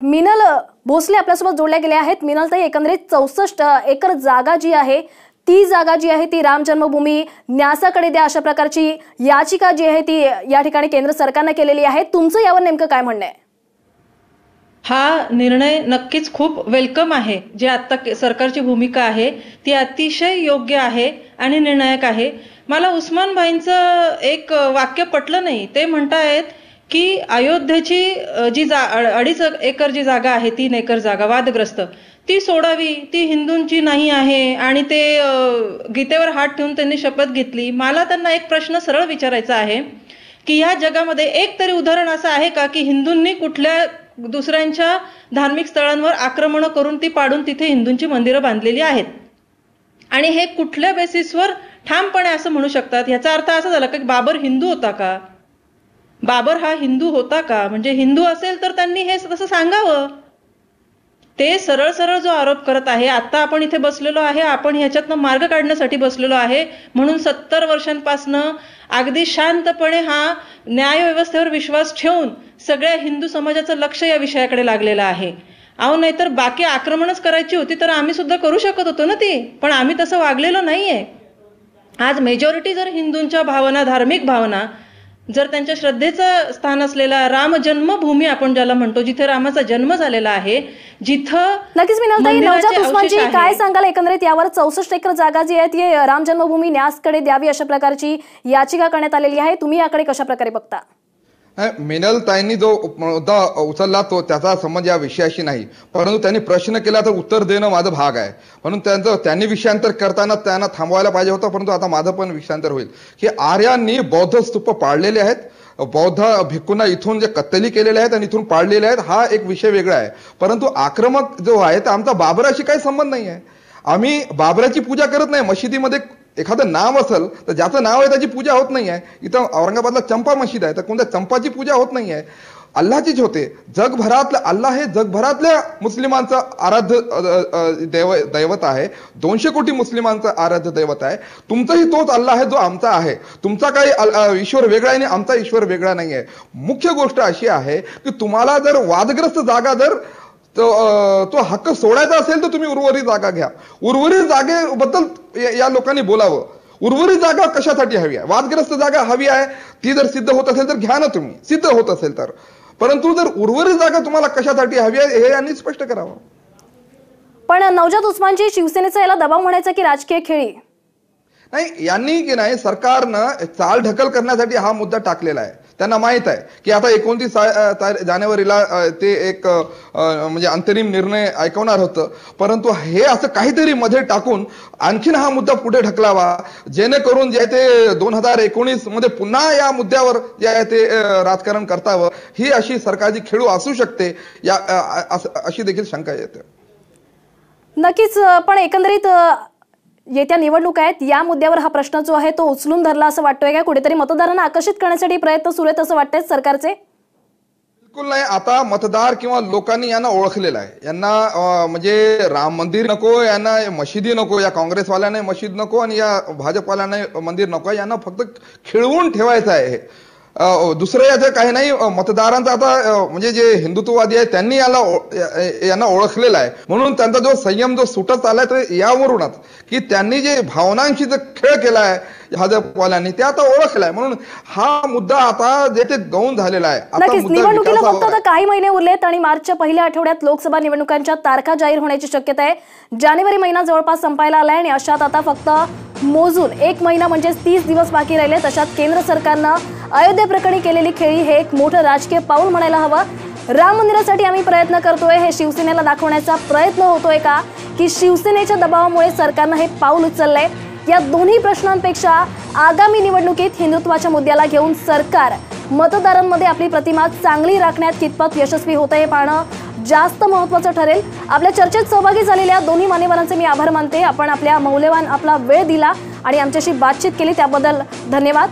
मिनल भोसले आपल्यासोबत जोडल्या गेले आहेत। मिनल ताई, एकंदरीत 64 एकर जागा जी आहे ती जागा जी आहे ती राम जन्मभूमी न्यासाकडे द्या अशा प्रकारची याचिका जी आहे ती या ठिकाणी केंद्र सरकारने केलेली आहे। तुमचं यावर नेमकं काय म्हणणं आहे? हा निर्णय नक्कीच खूप वेलकम आहे। जे आता सरकारची भूमिका आहे ती अतिशय योग्य आहे आणि निर्णायक आहे। मला उस्मान भाईंचं एक वाक्य पटलं नाही। ते म्हणतायत की अयोध्येची जी 2.5 एकर जी जागा आहे, 3 एकर जागा वादग्रस्त, ती सोडावी, ती हिंदूंची नाही आहे आणि ते गीतेवर हात ठेवून त्यांनी शपथ घेतली। मला त्यांना एक प्रश्न सरळ विचारायचा आहे की या जगामध्ये एक तरी उदाहरण असं आहे का की हिंदूंनी कुठल्या दुसऱ्यांच्या धार्मिक स्थळांवर आक्रमण करून ती पाडून तिथे हिंदूंची मंदिरं बांधलेली आहेत? आणि हे कुठल्या बेसिसवर ठामपणे असं म्हणू शकतात? याचा अर्थ असा झाला की बाबर हिंदू होता का? बाबर हा हिंदू होता का? म्हणजे हिंदू असेल तर त्यांनी हे तसं सांगावं। ते सरळ सरळ जो आरोप करत आहे, आता आपण इथे बसलेलो आहे, आपण ह्याच्यातनं मार्ग काढण्यासाठी बसलेलो आहे, म्हणून 70 वर्षांपासनं अगदी शांतपणे हा न्यायव्यवस्थेवर विश्वास ठेवून सगळ्या हिंदू समाजाचं लक्ष या विषयाकडे लागलेलं आहे। अहो, नाहीतर बाकी आक्रमणच करायची होती तर आम्ही सुद्धा करू शकत होतो ना ती, पण आम्ही तसं वागलेलो नाहीये। आज मेजॉरिटी जर हिंदूंच्या भावना, धार्मिक भावना, जर त्यांच्या श्रद्धेचं स्थान असलेला राम जन्मभूमी आपण ज्याला म्हणतो, जिथे रामाचा जन्म झालेला आहे, जिथं नक्कीच मिनल ताई, नवजात उस्मानजी काय सांगाल एकंदरीत यावर? 64 एकर जागा जी आहे ती राम जन्मभूमी न्यासकडे द्यावी अशा प्रकारची याचिका करण्यात आलेली आहे। तुम्ही याकडे कशा प्रकारे बघता? मिनल ताईंनी जो मुद्दा उचलला तो त्याचा संबंध या विषयाशी नाही, परंतु त्यांनी प्रश्न केला तर उत्तर देणं माझा भाग आहे, म्हणून त्यांनी विषयांतर करताना त्यांना थांबवायला पाहिजे होतं। परंतु आता माझं पण विषयांतर होईल की आर्यांनी बौद्ध स्तूप पाडलेले आहेत, बौद्ध भिक्खूंना इथून जे कत्तली केलेले आहेत आणि इथून पाडलेले आहेत, हा एक विषय वेगळा आहे। परंतु आक्रमक जो आहे तर आमचा बाबराशी काही संबंध नाही आहे। आम्ही बाबराची पूजा करत नाही। मशिदीमध्ये एखादं नाव असेल तर ज्याचं नाव आहे त्याची पूजा होत नाही आहे। इथं औरंगाबादला चंपा मशीद आहे तर कोणत्या चंपाची पूजा होत नाही आहे, अल्लाचीच होते। जगभरातलं अल्लाह हे जगभरातल्या मुस्लिमांचं आराध्य दैवत आहे, 200 कोटी मुस्लिमांचं आराध्य दैवत आहे। तुमचाही तोच अल्लाह आहे जो आमचा आहे। तुमचा काही ईश्वर वेगळा आहे आणि आमचा ईश्वर वेगळा नाही आहे। मुख्य गोष्ट अशी आहे की तुम्हाला जर वादग्रस्त जागा जर तो हक्क सोडायचा असेल तर तुम्ही उर्वरित जागा घ्या। उर्वरित जागेबद्दल या लोकांनी बोलावं। उर्वरित जागा कशासाठी हवी आहे? वादग्रस्त जागा हवी आहे, ती जर सिद्ध होत असेल तर घ्या ना तुम्ही, सिद्ध होत असेल तर। परंतु जर उर्वरित जागा तुम्हाला कशासाठी हवी आहे हे यांनी स्पष्ट करावं। पण नवजात उस्मानजी, शिवसेनेचा याला दबाव म्हणायचा की राजकीय खेळी? नाही, यांनी की नाही सरकारनं चाल ढकल करण्यासाठी हा मुद्दा टाकलेला आहे। त्यांना माहित आहे की आता 29 जानेवारीला ते एक म्हणजे अंतरिम निर्णय ऐकवणार होतं, परंतु हे असं काहीतरी मध्ये टाकून आणखीन हा मुद्दा पुढे ढकलावा, जेणेकरून जे ते 2019 मध्ये पुन्हा या मुद्द्यावर जे आहे ते राजकारण करतावं, ही अशी सरकारची खेळू असू शकते या अशी देखील शंका येते। नक्कीच, पण एकंदरीत येत्या निवडणुका आहेत, या मुद्द्यावर हा प्रश्न जो आहे तो उचलून धरला असं वाटतोय का? कुठेतरी मतदारांना आकर्षित करण्यासाठी प्रयत्न सुरू आहेत असं वाटतंय सरकारचे? बिलकुल नाही। आता मतदार किंवा लोकांनी यांना ओळखलेलं आहे। यांना म्हणजे राम मंदिर नको, यांना मशिदी नको, या काँग्रेसवाल्यांना मशीद नको आणि या भाजपवाल्यांना मंदिर नको, यांना फक्त खिळवून ठेवायचं आहे। दुसरं याचं काही नाही। मतदारांचा आता म्हणजे जे हिंदुत्ववादी आहे त्यांनी यांना ओळखलेला आहे, म्हणून त्यांचा जो संयम जो सुटत आलाय तो यावरूनच की त्यांनी जे भावनांशी जो खेळ केलाय भाजपवाल्यांनी ते आता ओळखलाय, म्हणून हा मुद्दा आता जे ते गौण झालेला आहे। आता निवडणुकीला फक्त आता काही महिने उरलेत आणि मार्चच्या पहिल्या आठवड्यात लोकसभा निवडणुकांच्या तारखा जाहीर होण्याची शक्यता आहे। जानेवारी महिना जवळपास संपायला आलाय आणि अशात आता फक्त मोजून 1 महिना म्हणजे 30 दिवस बाकी राहिले। तशात केंद्र सरकारनं अयोध्या प्रकरणी केलेली खेळी हे एक मोठं राजकीय पाऊल म्हणायला हवं। राम मंदिरासाठी आम्ही प्रयत्न करतोय हे शिवसेनेला दाखवण्याचा प्रयत्न होतोय का, की शिवसेनेच्या दबावामुळे सरकारनं हे पाऊल उचललंय? या दोन्ही प्रश्नांपेक्षा आगामी निवडणुकीत हिंदुत्वाच्या मुद्द्याला घेऊन सरकार मतदारांमध्ये आपली प्रतिमा चांगली राखण्यात कितपत यशस्वी होतं हे पाहणं जास्त महत्त्वाचं ठरेल। आपल्या चर्चेत सहभागी झालेल्या दोन्ही मान्यवरांचे मी आभार मानते। आपण आपल्या मौल्यवान आपला वेळ दिला आणि आमच्याशी बातचीत केली त्याबद्दल धन्यवाद।